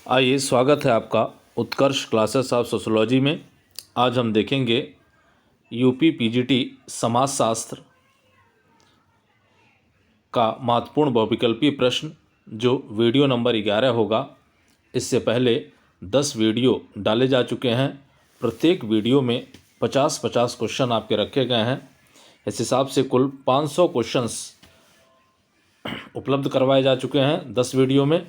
आइए, स्वागत है आपका उत्कर्ष क्लासेस ऑफ सोशोलॉजी में। आज हम देखेंगे यूपी पीजीटी समाजशास्त्र का महत्वपूर्ण बहुविकल्पीय प्रश्न जो वीडियो नंबर 11 होगा। इससे पहले 10 वीडियो डाले जा चुके हैं। प्रत्येक वीडियो में 50-50 क्वेश्चन आपके रखे गए हैं। इस हिसाब से कुल 500 क्वेश्चंस उपलब्ध करवाए जा चुके हैं 10 वीडियो में।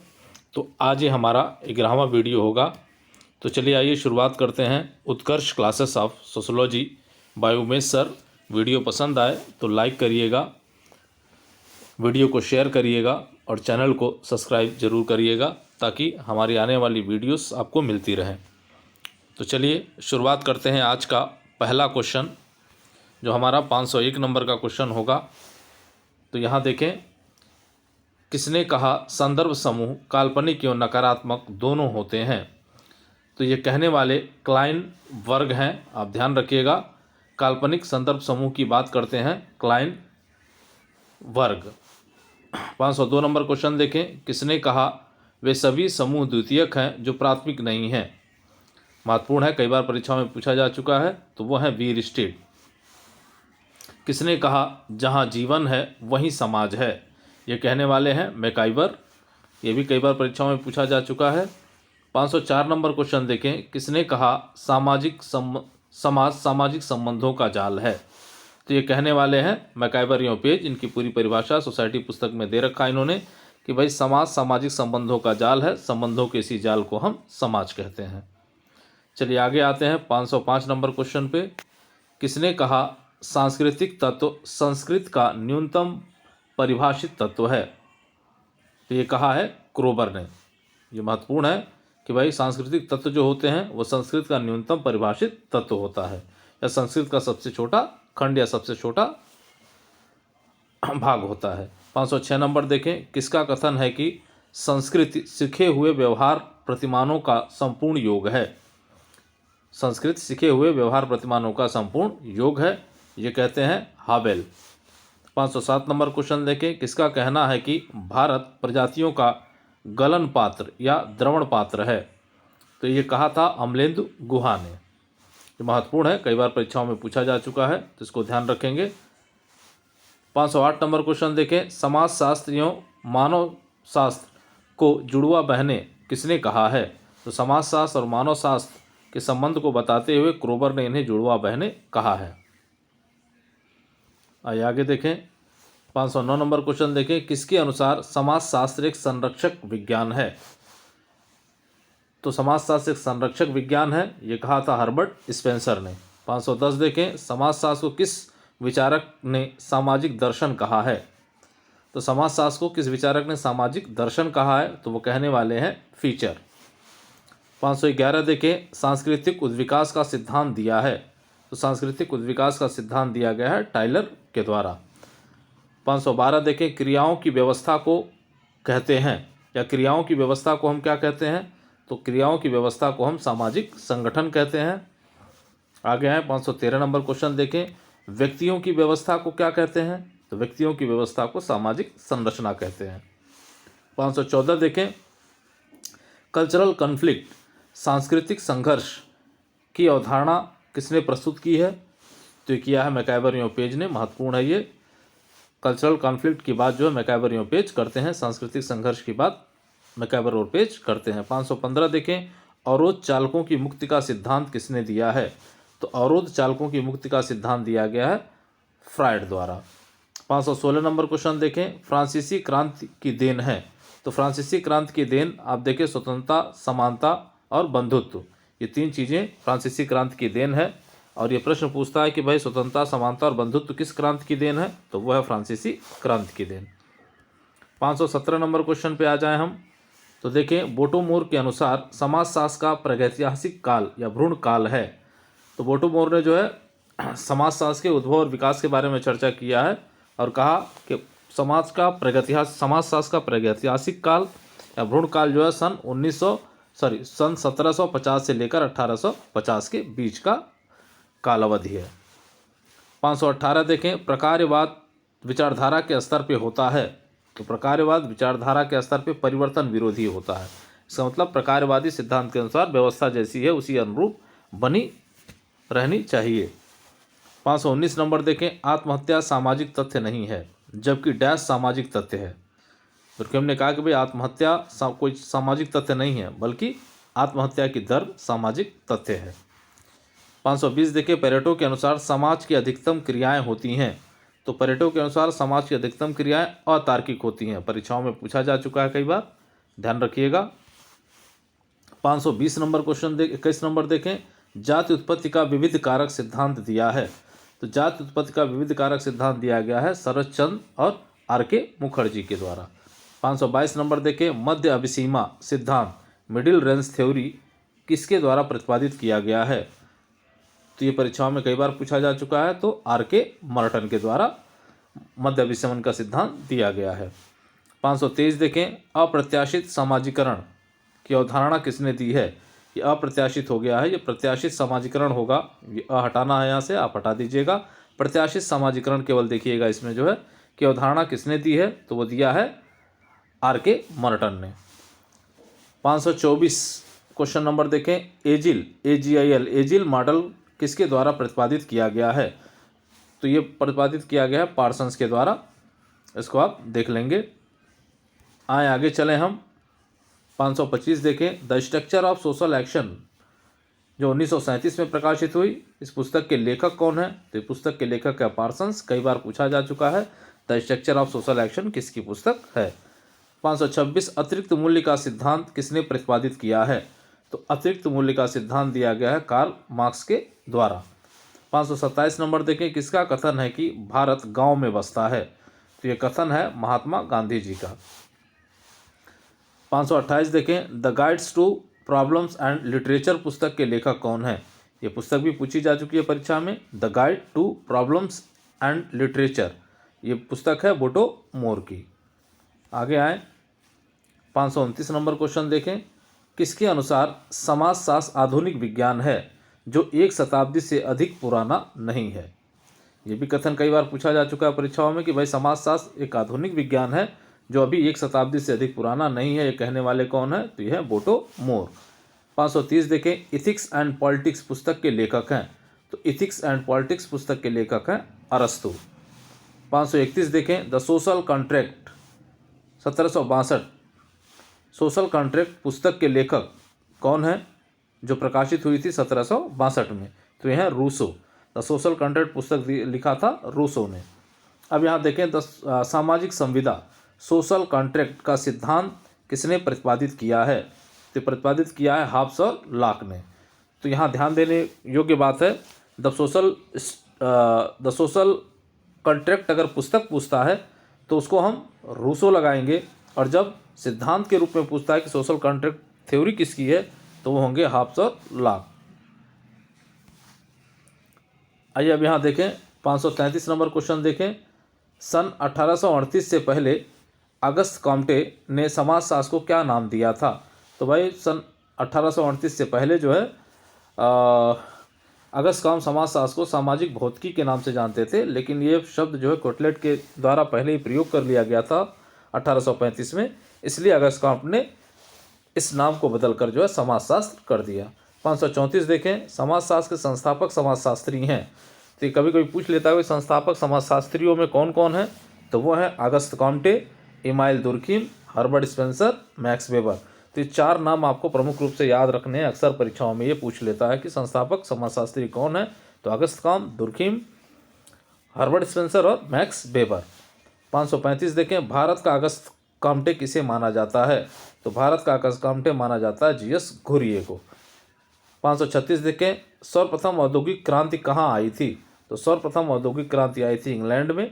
तो आज ये हमारा 11वां वीडियो होगा। तो चलिए आइए शुरुआत करते हैं। Utkarsh classes of sociology by Umesh sir. Video पसंद आए तो लाइक करिएगा, वीडियो को शेयर करिएगा और चैनल को सब्सक्राइब ज़रूर करिएगा ताकि हमारी आने वाली वीडियोस आपको मिलती रहें। तो चलिए शुरुआत करते हैं। आज का पहला क्वेश्चन जो हमारा 501 नंबर का क्वेश्चन होगा। तो यहाँ देखें, किसने कहा संदर्भ समूह काल्पनिक एवं नकारात्मक दोनों होते हैं? तो ये कहने वाले क्लाइन वर्ग हैं। आप ध्यान रखिएगा, काल्पनिक संदर्भ समूह की बात करते हैं क्लाइन वर्ग। 502 नंबर क्वेश्चन देखें, किसने कहा वे सभी समूह द्वितीयक हैं जो प्राथमिक नहीं हैं? महत्वपूर्ण है, कई बार परीक्षाओं में पूछा जा चुका है। तो वो है वीरस्टेड। किसने कहा जहाँ जीवन है वहीं समाज है? ये कहने वाले हैं मैकाइवर। ये भी कई बार परीक्षाओं में पूछा जा चुका है। 504 नंबर क्वेश्चन देखें, किसने कहा समाज सामाजिक संबंधों का जाल है? तो ये कहने वाले हैं मैकाइवर एवं पेज। इनकी पूरी परिभाषा सोसाइटी पुस्तक में दे रखा है इन्होंने कि भाई समाज सामाजिक संबंधों का जाल है, संबंधों के इसी जाल को हम समाज कहते हैं। चलिए आगे आते हैं 505 नंबर क्वेश्चन पे। किसने कहा सांस्कृतिक तत्व संस्कृत का न्यूनतम परिभाषित तत्व है? तो ये कहा है क्रोबर ने। ये महत्वपूर्ण है कि भाई सांस्कृतिक तत्व जो होते हैं वो संस्कृत का न्यूनतम परिभाषित तत्व होता है, या संस्कृत का सबसे छोटा खंड या सबसे छोटा भाग होता है। 506 नंबर देखें, किसका कथन है कि संस्कृत सीखे हुए व्यवहार प्रतिमानों का संपूर्ण योग है? संस्कृत सीखे हुए व्यवहार प्रतिमानों का संपूर्ण योग है, ये कहते हैं हावेल। 507 नंबर क्वेश्चन देखें, किसका कहना है कि भारत प्रजातियों का गलन पात्र या द्रवण पात्र है? तो ये कहा था अमलेंदु गुहा ने। ये महत्वपूर्ण है, कई बार परीक्षाओं में पूछा जा चुका है, तो इसको ध्यान रखेंगे। 508 नंबर क्वेश्चन देखें, समाजशास्त्र एवं मानव शास्त्र को जुड़वा बहने किसने कहा है? तो समाजशास्त्र और मानव शास्त्र के संबंध को बताते हुए क्रोबर ने इन्हें जुड़वा बहने कहा है। आइए आगे देखें। 509 नंबर क्वेश्चन देखें, किसके अनुसार समाजशास्त्र एक संरक्षक विज्ञान है? तो समाजशास्त्र एक संरक्षक विज्ञान है, ये कहा था हर्बर्ट स्पेंसर ने। 510 देखें, समाजशास्त्र को किस विचारक ने सामाजिक दर्शन कहा है? तो समाजशास्त्र को किस विचारक ने सामाजिक दर्शन कहा है? तो वो कहने वाले हैं फीचर। 511 देखें, सांस्कृतिक उद्विकास का सिद्धांत दिया है? तो सांस्कृतिक उद्विकास का सिद्धांत दिया गया है टाइलर के द्वारा। 512 देखें, क्रियाओं की व्यवस्था को कहते हैं, या क्रियाओं की व्यवस्था को हम क्या कहते हैं? तो क्रियाओं की व्यवस्था को हम सामाजिक संगठन कहते हैं। आगे हैं 513 नंबर क्वेश्चन देखें, व्यक्तियों की व्यवस्था को क्या कहते हैं? तो व्यक्तियों की व्यवस्था को सामाजिक संरचना कहते हैं। 514 देखें, कल्चरल कन्फ्लिक्ट सांस्कृतिक संघर्ष की अवधारणा किसने प्रस्तुत की है? तो किया है मैकाइवर एवं पेज ने। महत्वपूर्ण है ये। कल्चरल कॉन्फ्लिक्ट की बात जो है मैकाइवर एवं पेज करते हैं, सांस्कृतिक संघर्ष की बात मैकाइवर और पेज करते हैं। 515 देखें, अवरोध चालकों की मुक्ति का सिद्धांत किसने दिया है? तो अवरोध चालकों की मुक्ति का सिद्धांत दिया गया है फ्रायड द्वारा। 516 नंबर क्वेश्चन देखें, फ्रांसीसी क्रांति की देन है? तो फ्रांसीसी क्रांति की देन आप देखें स्वतंत्रता, समानता और बंधुत्व, ये तीन चीज़ें फ्रांसीसी क्रांति की देन है। और ये प्रश्न पूछता है कि भाई स्वतंत्रता, समानता और बंधुत्व किस क्रांति की देन है? तो वह है फ्रांसीसी क्रांति की देन। 517 नंबर क्वेश्चन पे आ जाएं हम। तो देखें, बोटोमोर के अनुसार समाजशास्त्र का प्रागैतिहासिक काल या भ्रूण काल है? तो बोटोमोर ने जो है समाजशास्त्र के उद्भव और विकास के बारे में चर्चा किया है और कहा कि समाजशास्त्र का प्रागैतिहासिक काल या भ्रूण काल जो है सन 1750 से लेकर 1850 के बीच का काल अवधि है। 518 देखें, प्रकार्यवाद विचारधारा के स्तर पे होता है? तो प्रकार्यवाद विचारधारा के स्तर पे परिवर्तन विरोधी होता है। इसका मतलब प्रकारवादी सिद्धांत के अनुसार व्यवस्था जैसी है उसी अनुरूप बनी रहनी चाहिए। 519 नंबर देखें, आत्महत्या सामाजिक तथ्य नहीं है जबकि डैश सामाजिक तथ्य है। क्योंकि हमने कहा कि भाई आत्महत्या कोई सामाजिक तथ्य नहीं है बल्कि आत्महत्या की दर सामाजिक तथ्य है। 520 देखें, पेरेटो के अनुसार समाज की अधिकतम क्रियाएं होती हैं। तो पेरेटो के अनुसार समाज की अधिकतम क्रियाएं अतार्किक होती हैं। परीक्षाओं में पूछा जा चुका है कई बार, ध्यान रखिएगा। 520 नंबर क्वेश्चन 21 नंबर देखें, जाति उत्पत्ति का विविध कारक सिद्धांत दिया है। तो जाति उत्पत्ति का विविध कारक सिद्धांत दिया गया है शरद चंद्र और आर.के. मुखर्जी के द्वारा। 522 नंबर देखें, मध्य अभिसीमा सिद्धांत मिडिल रेंज थ्योरी किसके द्वारा प्रतिपादित किया गया है। तो ये परीक्षाओं में कई बार पूछा जा चुका है। तो आर.के. मर्टन के द्वारा मध्य अभिसमन का सिद्धांत दिया गया है। 523 देखें, अप्रत्याशित सामाजिकरण की अवधारणा किसने दी है। ये अप्रत्याशित हो गया है, ये प्रत्याशित सामाजिकरण होगा। ये हटाना है यहाँ से, आप हटा दीजिएगा। प्रत्याशित सामाजिकरण केवल देखिएगा इसमें जो है कि अवधारणा किसने दी है, तो वो दिया है आर.के. मर्टन ने। 524 क्वेश्चन नंबर देखें, एजिल AGIL एजिल मॉडल किसके द्वारा प्रतिपादित किया गया है। तो ये प्रतिपादित किया गया है पार्सन्स के द्वारा। इसको आप देख लेंगे। आगे चलें हम। 525 देखें, the structure of social action जो 1937 में प्रकाशित हुई। इस पुस्तक के लेखक कौन है। तो इस पुस्तक के लेखक है पार्सन्स। कई बार पूछा जा चुका है the structure of social action किसकी पुस्तक है। 526 अतिरिक्त मूल्य का सिद्धांत किसने प्रतिपादित किया है। तो अतिरिक्त मूल्य का सिद्धांत दिया गया है कार्ल मार्क्स के द्वारा। 527 नंबर देखें, किसका कथन है कि भारत गांव में बसता है। तो ये कथन है महात्मा गांधी जी का। 528 देखें, the guides to problems and literature पुस्तक के लेखक कौन है। ये पुस्तक भी पूछी जा चुकी है परीक्षा में। The guide to problems and literature, ये पुस्तक है बोटो मोर की। आगे आए। 529 नंबर क्वेश्चन देखें, किसके अनुसार समाजशास्त्र आधुनिक विज्ञान है जो 1 शताब्दी से अधिक पुराना नहीं है। ये भी कथन कई बार पूछा जा चुका है परीक्षाओं में कि भाई समाजशास्त्र एक आधुनिक विज्ञान है जो अभी 1 शताब्दी से अधिक पुराना नहीं है। ये कहने वाले कौन है। तो यह है बोटो मोर। 530 देखें, इथिक्स एंड पॉलिटिक्स पुस्तक के लेखक हैं। तो इथिक्स एंड पॉलिटिक्स पुस्तक के लेखक हैं अरस्तु। 531 देखें, the social contract 1762 social contract पुस्तक के लेखक कौन है जो प्रकाशित हुई थी 1762 में। तो यह है रूसो। द सोशल कॉन्ट्रैक्ट पुस्तक लिखा था रूसो ने। अब यहाँ देखें, सामाजिक संविदा सोशल कॉन्ट्रैक्ट का सिद्धांत किसने प्रतिपादित किया है। तो प्रतिपादित किया है हॉब्स और लॉक ने। तो यहाँ ध्यान देने योग्य बात है, द सोशल कॉन्ट्रैक्ट अगर पुस्तक पूछता है तो उसको हम रूसो लगाएंगे, और जब सिद्धांत के रूप में पूछता है कि सोशल कॉन्ट्रैक्ट थ्योरी किसकी है तो वो होंगे हॉब्स और लॉक। आइए अब यहाँ देखें 533 नंबर क्वेश्चन देखें, सन 1838 से पहले अगस्त कॉम्टे ने समाजशास्त्र को क्या नाम दिया था। तो भाई सन 1838 से पहले जो है अगस्त कॉम्टे समाजशास्त्र को सामाजिक भौतिकी के नाम से जानते थे, लेकिन ये शब्द जो है कोटलेट के द्वारा पहले ही प्रयोग कर लिया गया था 1835 में, इसलिए अगस्त कॉम्टे ने इस नाम को बदलकर जो है समाजशास्त्र कर दिया। 534 देखें, समाजशास्त्र के संस्थापक समाजशास्त्री हैं। तो कभी कभी पूछ लेता है संस्थापक समाजशास्त्रियों में कौन कौन है। तो वो है Auguste Comte, Emile Durkheim, Herbert Spencer, Max Weber. तो ये 4 नाम आपको प्रमुख रूप से याद रखने हैं। अक्सर परीक्षाओं में ये पूछ लेता है कि संस्थापक समाजशास्त्री कौन है। तो अगस्त कॉम्टे, दुर्खिम, हर्बर्ट स्पेंसर और मैक्स वेबर। 535 देखें, भारत का अगस्त कॉम्टे किसे माना जाता है। तो भारत का अगस्त कॉम्टे माना जाता है GS घुरिये को। 536 देखें, सर्वप्रथम औद्योगिक क्रांति कहाँ आई थी। तो सर्वप्रथम औद्योगिक क्रांति आई थी इंग्लैंड में।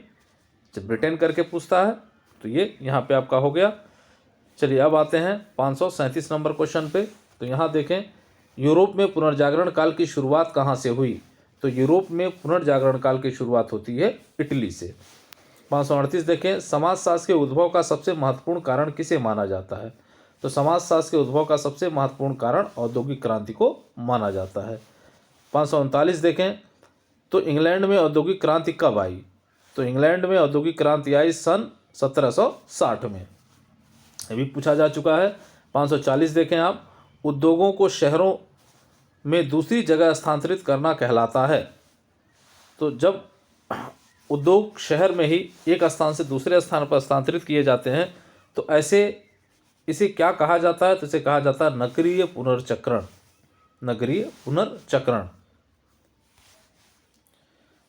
जब ब्रिटेन करके पूछता है तो ये यहाँ पे आपका हो गया। चलिए अब आते हैं 537 नंबर क्वेश्चन पे। तो यहाँ देखें, यूरोप में पुनर्जागरण काल की शुरुआत कहाँ से हुई। तो यूरोप में पुनर्जागरण काल की शुरुआत होती है इटली से। 538 देखें, समाजशास्त्र के उद्भव का सबसे महत्वपूर्ण कारण किसे माना जाता है। तो समाजशास्त्र के उद्भव का सबसे महत्वपूर्ण कारण औद्योगिक क्रांति को माना जाता है। 539 देखें, तो इंग्लैंड में औद्योगिक क्रांति कब आई। तो इंग्लैंड में औद्योगिक क्रांति आई सन 1760 में। ये भी पूछा जा चुका है। 540 देखें आप, उद्योगों को शहरों में दूसरी जगह स्थानांतरित करना कहलाता है। तो जब उद्योग शहर में ही एक स्थान से दूसरे स्थान पर स्थानांतरित किए जाते हैं तो ऐसे इसे क्या कहा जाता है? तो इसे कहा जाता है नगरीय पुनर्चक्रण। नगरीय पुनर्चक्रण।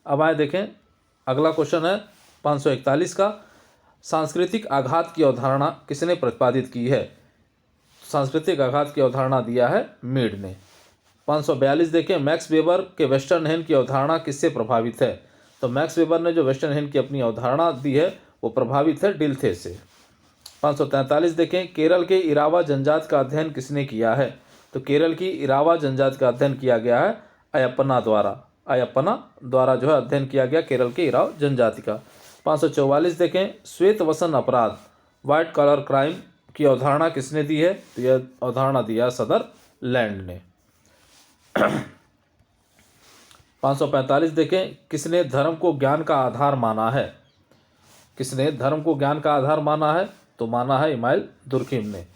अब आए देखें, अगला क्वेश्चन है 541 का, सांस्कृतिक आघात की अवधारणा किसने प्रतिपादित की है? सांस्कृतिक आघात की अवधारणा दिया है मीड ने। 542 देखें, मैक्स वेबर के वेस्टर्न हेन की अवधारणा किससे प्रभावित है? तो मैक्स वेबर ने जो वेस्टर्न हेन की अपनी अवधारणा दी है वो प्रभावित है डिल्थे से। 543 देखें, केरल के इरावा जनजाति का अध्ययन किसने किया है? तो केरल की इरावा जनजाति का अध्ययन किया गया है अयप्पना द्वारा। अयप्पना द्वारा जो है अध्ययन किया गया केरल के इराव जनजाति का। 544 देखें, श्वेत वसन अपराध व्हाइट कॉलर क्राइम की अवधारणा किसने दी है? तो यह अवधारणा दिया सदरलैंड ने। 545 देखें, किसने धर्म को ज्ञान का आधार माना है? किसने धर्म को ज्ञान का आधार माना है? तो माना है इमाइल दुर्खिम ने।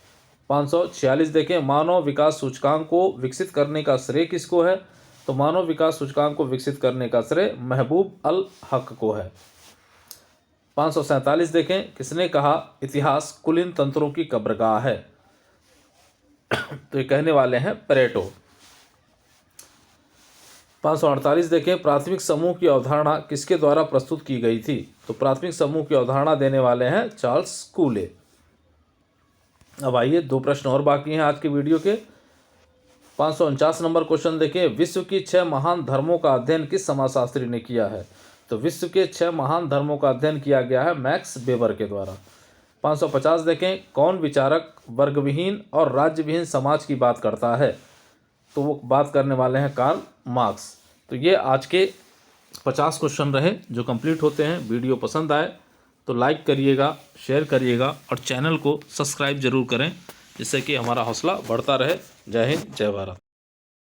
546 देखें, मानव विकास सूचकांक को विकसित करने का श्रेय किसको है? तो मानव विकास सूचकांक को विकसित करने का श्रेय महबूब अल हक को है। 547 देखें, किसने कहा इतिहास कुलीन तंत्रों की कब्रगाह है? तो ये कहने वाले हैं पेरेटो। 548 देखें, प्राथमिक समूह की अवधारणा किसके द्वारा प्रस्तुत की गई थी? तो प्राथमिक समूह की अवधारणा देने वाले हैं चार्ल्स कूले। अब आइए 2 प्रश्न और बाकी हैं आज के वीडियो के। 549 नंबर क्वेश्चन देखें, विश्व की 6 महान धर्मों का अध्ययन किस समाजशास्त्री ने किया है? तो विश्व के 6 महान धर्मों का अध्ययन किया गया है मैक्स वेबर के द्वारा। 550 देखें, कौन विचारक वर्गविहीन और राज्यविहीन समाज की बात करता है? तो वो बात करने वाले हैं कार्ल मार्क्स। तो ये आज के 50 क्वेश्चन रहे जो कंप्लीट होते हैं। वीडियो पसंद आए तो लाइक करिएगा, शेयर करिएगा और चैनल को सब्सक्राइब जरूर करें जिससे कि हमारा हौसला बढ़ता रहे। जय हिंद, जय भारत।